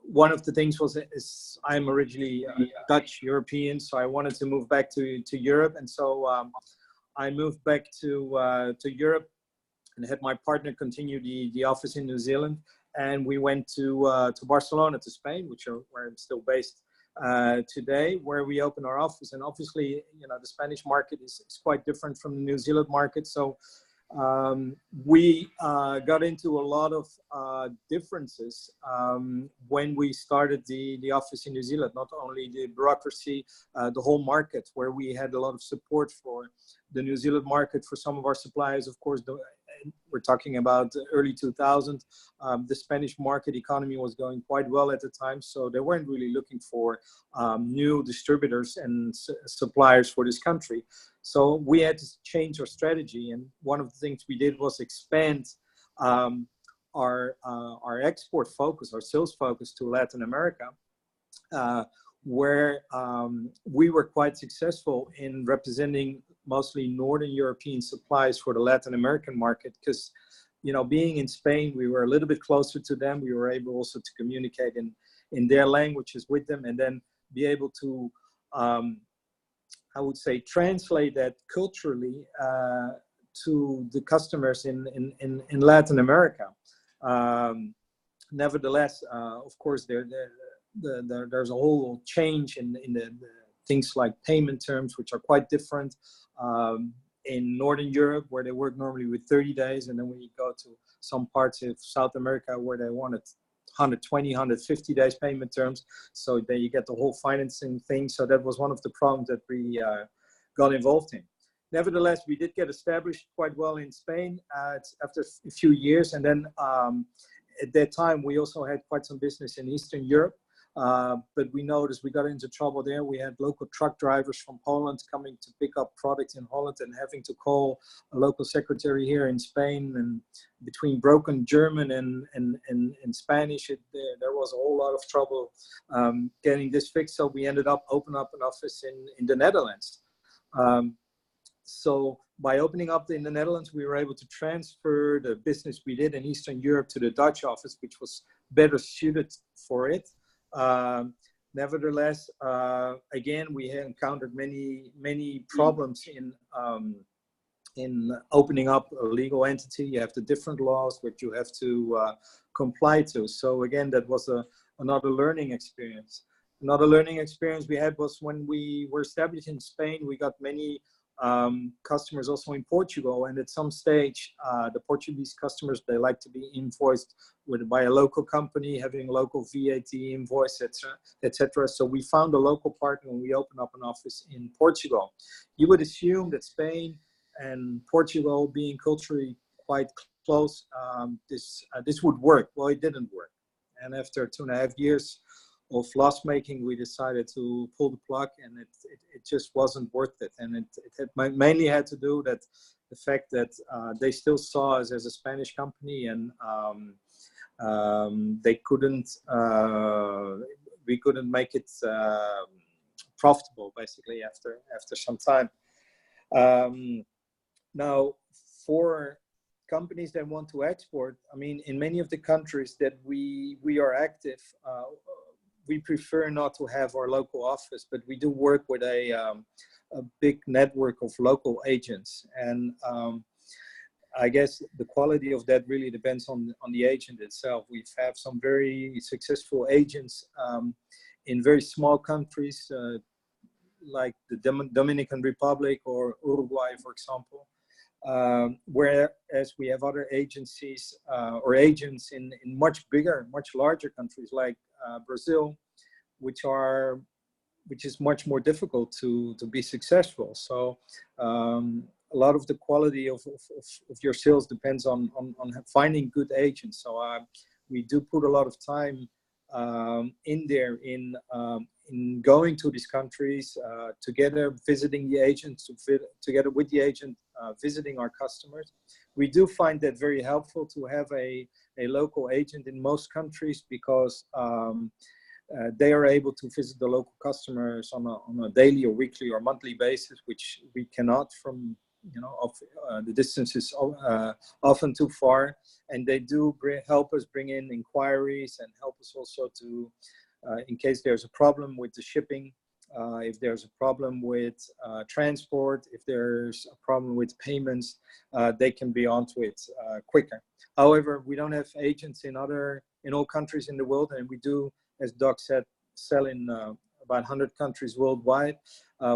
one of the things is I'm originally Dutch European, so I wanted to move back to Europe, and so I moved back to Europe and had my partner continue the office in New Zealand, and we went to Barcelona, to Spain, where I'm still based today, where we opened our office. And obviously, you know, the Spanish market is quite different from the New Zealand market, so We got into a lot of differences when we started the office in New Zealand, not only the bureaucracy, the whole market, where we had a lot of support for the New Zealand market for some of our suppliers. Of course, we're talking about early 2000. The Spanish market economy was going quite well at the time, so they weren't really looking for new distributors and suppliers for this country. So we had to change our strategy, and one of the things we did was expand our export focus, our sales focus to Latin America, where we were quite successful in representing mostly Northern European supplies for the Latin American market, because, you know, being in Spain, we were a little bit closer to them. We were able also to communicate in their languages with them, and then be able to, I would say, translate that culturally to the customers in Latin America. Nevertheless, of course, there's a whole change in the things like payment terms, which are quite different in Northern Europe, where they work normally with 30 days. And then when you go to some parts of South America where they wanted 120, 150 days payment terms. So there you get the whole financing thing. So that was one of the problems that we got involved in. Nevertheless, we did get established quite well in Spain after a few years. And then at that time, we also had quite some business in Eastern Europe. But we noticed we got into trouble there. We had local truck drivers from Poland coming to pick up products in Holland and having to call a local secretary here in Spain. And between broken German and Spanish, there was a whole lot of trouble getting this fixed. So we ended up opening up an office in the Netherlands. So by opening up in the Netherlands, we were able to transfer the business we did in Eastern Europe to the Dutch office, which was better suited for it. Nevertheless, again, we had encountered many problems in opening up a legal entity. You have the different laws which you have to comply to. So again, that was another learning experience. Another learning experience we had was when we were established in Spain. We got many customers also in Portugal, and at some stage the Portuguese customers, they like to be invoiced by a local company, having local VAT invoice, etc. So we found a local partner when we opened up an office in Portugal. You would assume that Spain and Portugal, being culturally quite close, this would work. Well, it didn't work, and after 2.5 years of loss making, we decided to pull the plug, and it just wasn't worth it. And it mainly had to do that the fact that they still saw us as a Spanish company, and they couldn't we couldn't make it profitable basically after some time. Now, for companies that want to export, I mean, in many of the countries that we are active, we prefer not to have our local office, but we do work with a big network of local agents. And I guess the quality of that really depends on the agent itself. We have some very successful agents in very small countries, like the Dominican Republic or Uruguay, for example. Whereas we have other agencies or agents in much bigger, much larger countries like Brazil, which is much more difficult to be successful. So a lot of the quality of your sales depends on finding good agents. So we do put a lot of time in there in going to these countries, together visiting the agents, together with the agent visiting our customers. We do find that very helpful to have a local agent in most countries, because they are able to visit the local customers on a daily or weekly or monthly basis, which we cannot from, the distance is often too far. And they do help us bring in inquiries and help us also to, in case there's a problem with the shipping, if there's a problem with transport, if there's a problem with payments, they can be onto it quicker. However, we don't have agents in all countries in the world, and we do, as Doug said, sell in about 100 countries worldwide.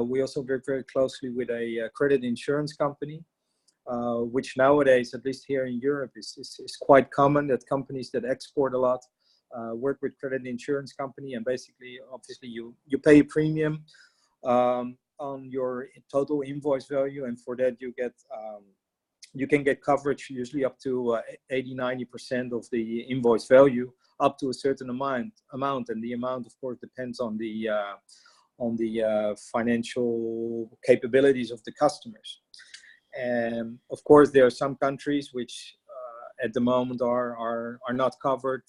We also work very closely with a credit insurance company, which nowadays, at least here in Europe, is quite common, that companies that export a lot work with credit insurance company, and basically, obviously, you pay a premium on your total invoice value, and for that you can get coverage usually up to 80-90% of the invoice value, up to a certain amount, and the amount, of course, depends on the financial capabilities of the customers. And of course, there are some countries which at the moment are not covered,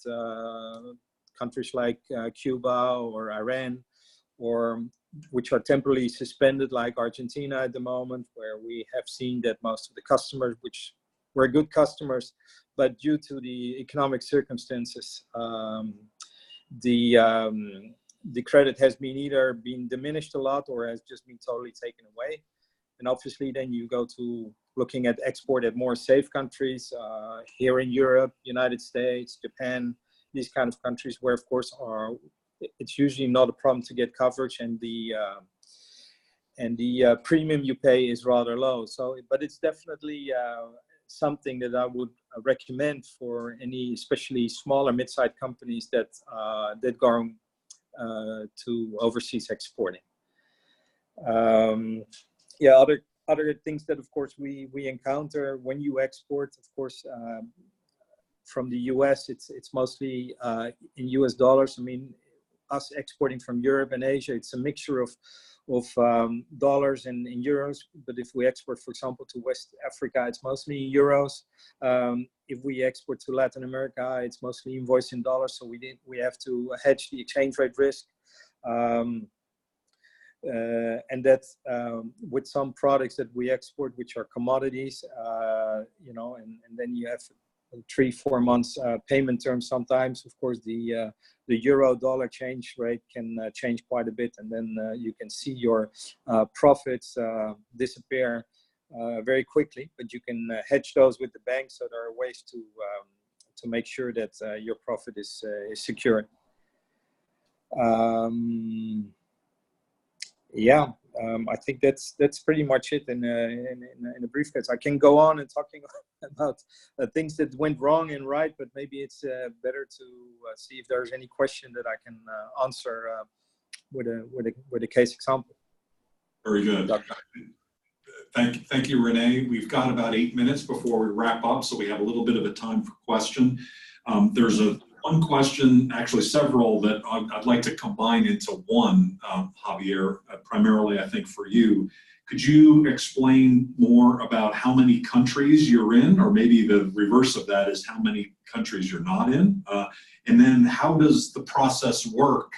countries like Cuba or Iran, or which are temporarily suspended, like Argentina at the moment, where we have seen that most of the customers, which were good customers, but due to the economic circumstances, the credit has been either been diminished a lot or has just been totally taken away. And obviously then you go to looking at export at more safe countries, here in Europe, United States, Japan, these kind of countries where, of course, it's usually not a problem to get coverage, and the premium you pay is rather low. So, but it's definitely something that I would recommend for any, especially smaller mid-sized companies that go to overseas exporting. Other things that, of course, we encounter when you export, of course, from the US, it's mostly in US dollars. I mean, us exporting from Europe and Asia, it's a mixture of dollars and in euros. But if we export, for example, to West Africa, it's mostly euros. If we export to Latin America, it's mostly invoiced in dollars. So we have to hedge the exchange rate risk. And that with some products that we export, which are commodities, and then you have 3-4 months payment terms sometimes. Of course, the euro-dollar change rate can change quite a bit, and then you can see your profits disappear very quickly. But you can hedge those with the bank, so there are ways to make sure that your profit is secured. I think that's pretty much it in a brief case. I can go on and talking about things that went wrong and right, but maybe it's better to see if there's any question that I can answer with a case example. Very good. Thank you, Renee. We've got about 8 minutes before we wrap up, so we have a little bit of a time for question. There's one question, actually several, that I'd like to combine into one, Javier, primarily I think for you. Could you explain more about how many countries you're in, or maybe the reverse of that is how many countries you're not in? And then how does the process work?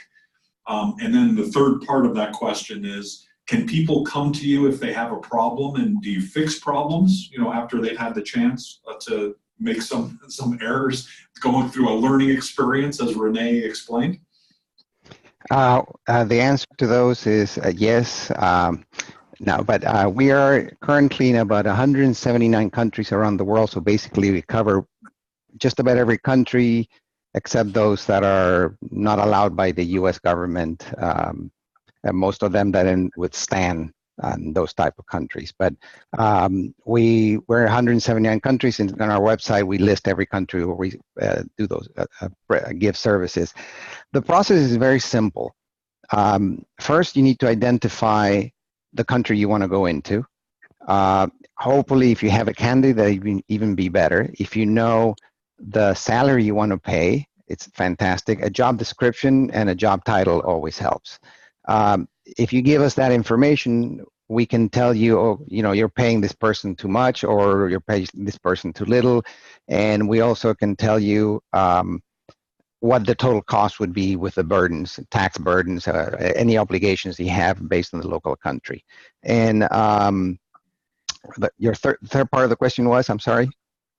And then the third part of that question is, can people come to you if they have a problem, and do you fix problems, after they've had the chance to make some errors, going through a learning experience, as Renee explained? The answer to those is yes. No, but we are currently in about 179 countries around the world. So basically, we cover just about every country except those that are not allowed by the U.S. government. And most of them that withstand those type of countries. But we're 179 countries, and on our website we list every country where we do those give services. The process is very simple. First, you need to identify the country you want to go into. Hopefully, if you have a candidate, that would even be better. If you know the salary you want to pay, it's fantastic. A job description and a job title always helps. If you give us that information, we can tell you, you're paying this person too much, or you're paying this person too little. And we also can tell you what the total cost would be with the burdens, tax burdens, any obligations you have based on the local country. And your third part of the question was, I'm sorry?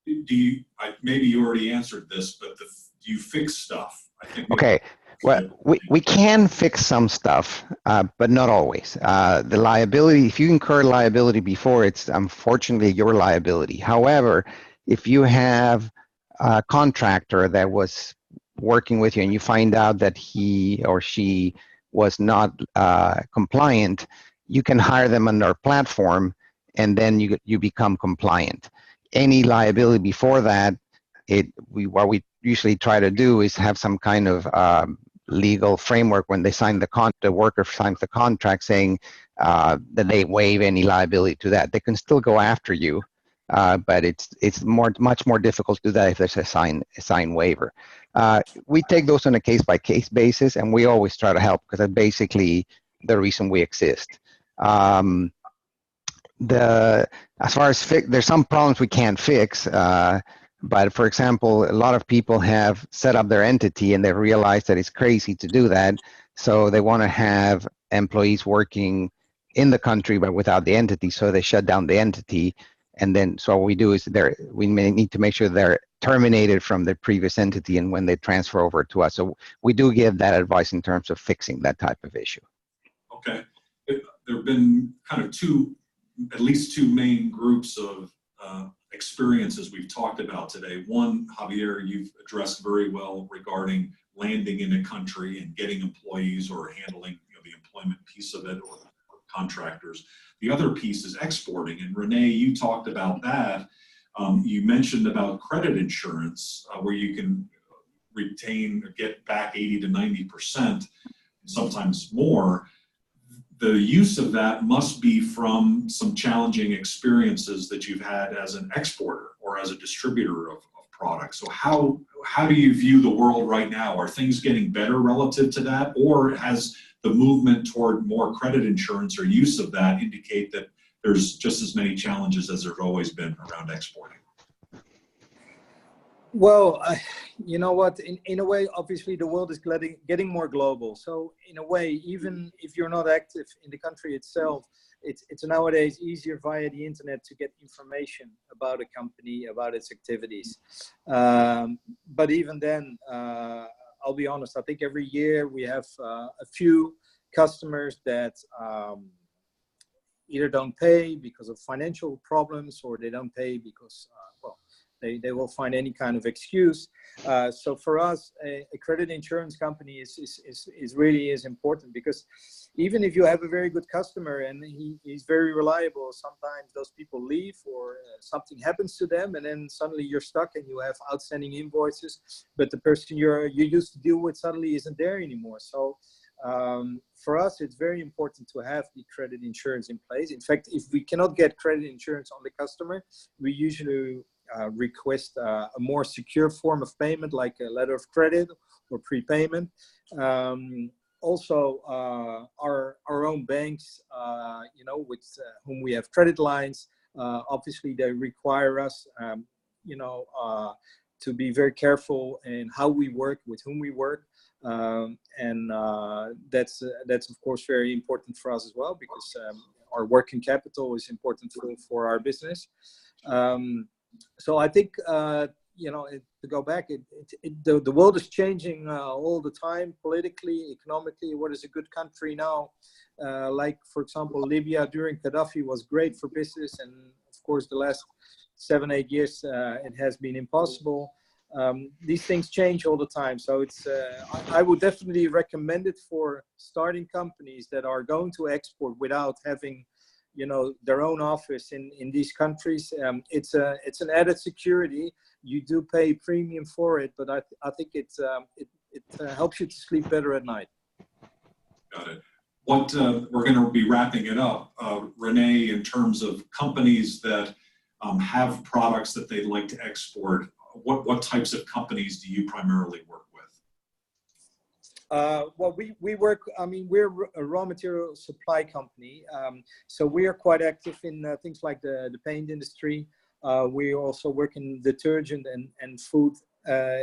Maybe you already answered this, but do you fix stuff? I think okay. Well, we can fix some stuff, but not always. The liability, if you incur liability before, it's unfortunately your liability. However, if you have a contractor that was working with you and you find out that he or she was not compliant, you can hire them on our platform, and then you become compliant. Any liability before that, what we usually try to do is have some kind of legal framework when they sign the worker signs the contract saying that they waive any liability to that. They can still go after you, but it's much more difficult to do that if there's a sign waiver. We take those on a case-by-case basis, and we always try to help because that's basically the reason we exist. As far as there's some problems we can't fix, but for example, a lot of people have set up their entity and they realize that it's crazy to do that, so they want to have employees working in the country but without the entity, so they shut down the entity. And then so what we do is we may need to make sure they're terminated from the previous entity and when they transfer over to us. So we do give that advice in terms of fixing that type of issue. Okay. There have been kind of at least two main groups of experiences we've talked about today. One, Javier, you've addressed very well regarding landing in a country and getting employees or handling the employment piece of it or contractors. The other piece is exporting, and Renee, you talked about that. You mentioned about credit insurance, where you can retain or get back 80 to 90%, sometimes more. The use of that must be from some challenging experiences that you've had as an exporter or as a distributor of products. So how do you view the world right now? Are things getting better relative to that, or has the movement toward more credit insurance or use of that indicate that there's just as many challenges as there's always been around exporting? Well, you know what, in a way, obviously the world is getting more global. So in a way, even if you're not active in the country itself, it's nowadays easier via the internet to get information about a company, about its activities. But even then, I'll be honest, I think every year we have a few customers that either don't pay because of financial problems, or they don't pay because, they will find any kind of excuse. So for us, a credit insurance company is really important, because even if you have a very good customer and he's very reliable, sometimes those people leave or something happens to them, and then suddenly you're stuck and you have outstanding invoices, but the person you used to deal with suddenly isn't there anymore. So for us, it's very important to have the credit insurance in place. In fact, if we cannot get credit insurance on the customer, we usually request a more secure form of payment, like a letter of credit or prepayment. Also, our own banks, with whom we have credit lines, obviously they require us, to be very careful in how we work, with whom we work. And that's of course very important for us as well, because our working capital is important for our business. So I think, to go back, the world is changing all the time, politically, economically. What is a good country now? Like, for example, Libya during Gaddafi was great for business. And of course, the last 7-8 years, it has been impossible. These things change all the time. So I would definitely recommend it for starting companies that are going to export without having their own office in these countries. It's an added security. You do pay premium for it, but I think it helps you to sleep better at night. Got it. What we're going to be wrapping it up, Renee, in terms of companies that have products that they'd like to export. What types of companies do you primarily work with? Well, we work, we're a raw material supply company. So we are quite active in things like the paint industry. We also work in detergent and food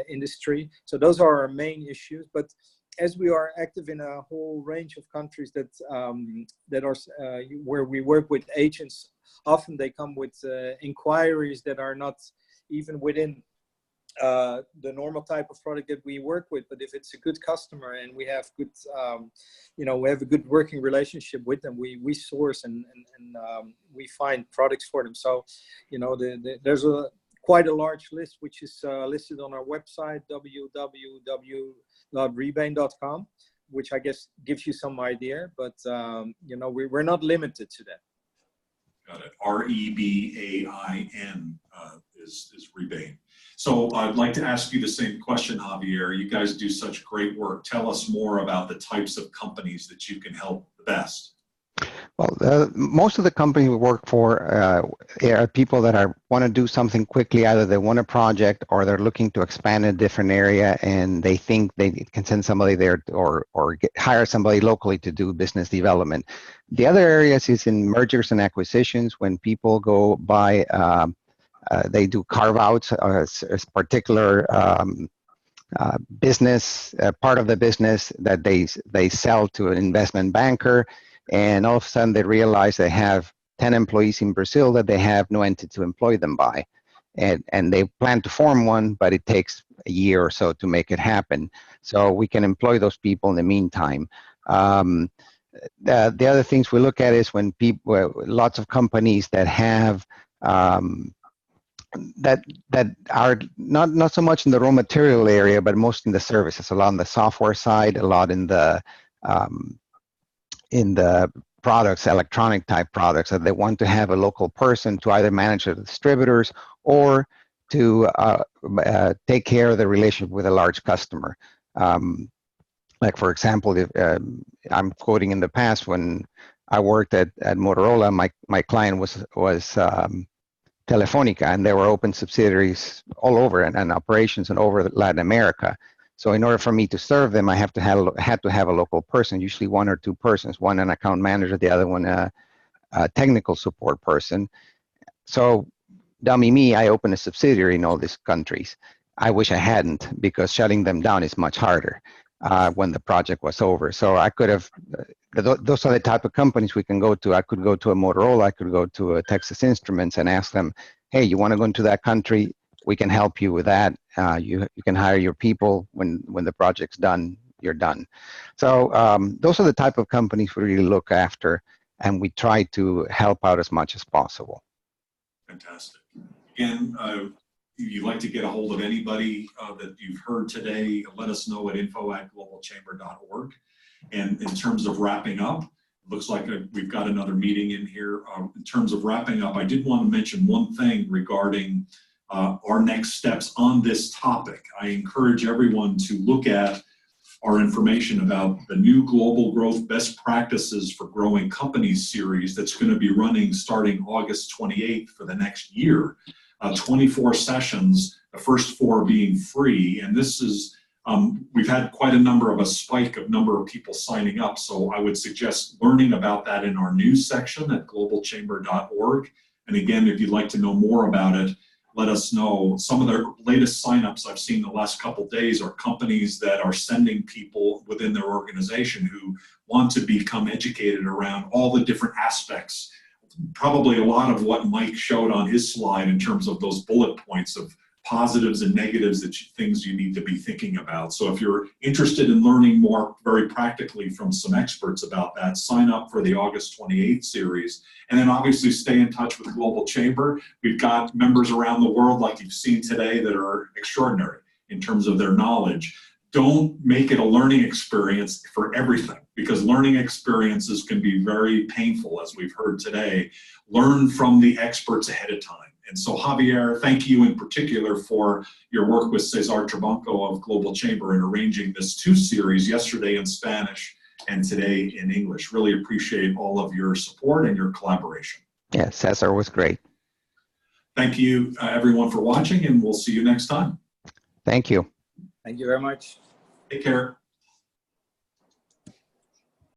industry. So those are our main issues. But as we are active in a whole range of countries that are where we work with agents, often they come with inquiries that are not even within the normal type of product that we work with. But if it's a good customer and we have good, we have a good working relationship with them, we source and we find products for them. So, there's quite a large list, which is listed on our website, www.rebane.com, which I guess gives you some idea, but, we're not limited to that. Got it. Rebain is Rebane. So I'd like to ask you the same question, Javier. You guys do such great work. Tell us more about the types of companies that you can help the best. Well, most of the companies we work for are people that want to do something quickly. Either they want a project or they're looking to expand in a different area, and they think they can send somebody there or hire somebody locally to do business development. The other areas is in mergers and acquisitions, when people go by, they do carve-outs as particular business, part of the business that they sell to an investment banker, and all of a sudden they realize they have 10 employees in Brazil that they have no entity to employ them by. And they plan to form one, but it takes a year or so to make it happen. So we can employ those people in the meantime. The other things we look at is when lots of companies that have that are not so much in the raw material area, but most in the services, a lot on the software side, a lot in the products, electronic type products, that they want to have a local person to either manage the distributors or to take care of the relationship with a large customer. Like for example, if, I'm quoting in the past when I worked at Motorola, my client was Telefonica, and there were open subsidiaries all over and operations and over Latin America. So in order for me to serve them, I had to have a local person, usually one or two persons, one an account manager, the other one a technical support person. So dummy me, I opened a subsidiary in all these countries. I wish I hadn't, because shutting them down is much harder when the project was over. So I could have, those are the type of companies we can go to. I could go to a Motorola, I could go to a Texas Instruments and ask them, hey, you want to go into that country? We can help you with that. You can hire your people. When the project's done, you're done. So those are the type of companies we really look after, and we try to help out as much as possible. Fantastic. Again, if you'd like to get a hold of anybody that you've heard today, let us know at info@globalchamber.org. And in terms of wrapping up, looks like we've got another meeting in here. In terms of wrapping up, I did want to mention one thing regarding our next steps on this topic. I encourage everyone to look at our information about the new Global Growth Best Practices for Growing Companies series that's going to be running starting August 28th for the next year. 24 sessions, the first 4 being free. And this is, we've had quite a spike of number of people signing up. So I would suggest learning about that in our news section at globalchamber.org. And again, if you'd like to know more about it, let us know. Some of the latest signups I've seen the last couple of days are companies that are sending people within their organization who want to become educated around all the different aspects. Probably a lot of what Mike showed on his slide in terms of those bullet points of positives and negatives, things you need to be thinking about. So if you're interested in learning more very practically from some experts about that, sign up for the August 28th series. And then obviously stay in touch with Global Chamber. We've got members around the world, like you've seen today, that are extraordinary in terms of their knowledge. Don't make it a learning experience for everything, because learning experiences can be very painful, as we've heard today. Learn from the experts ahead of time. And so Javier, thank you in particular for your work with Cesar Trabanco of Global Chamber in arranging this 2 series, yesterday in Spanish and today in English. Really appreciate all of your support and your collaboration. Yeah, Cesar was great. Thank you everyone for watching, and we'll see you next time. Thank you. Thank you very much. Take care.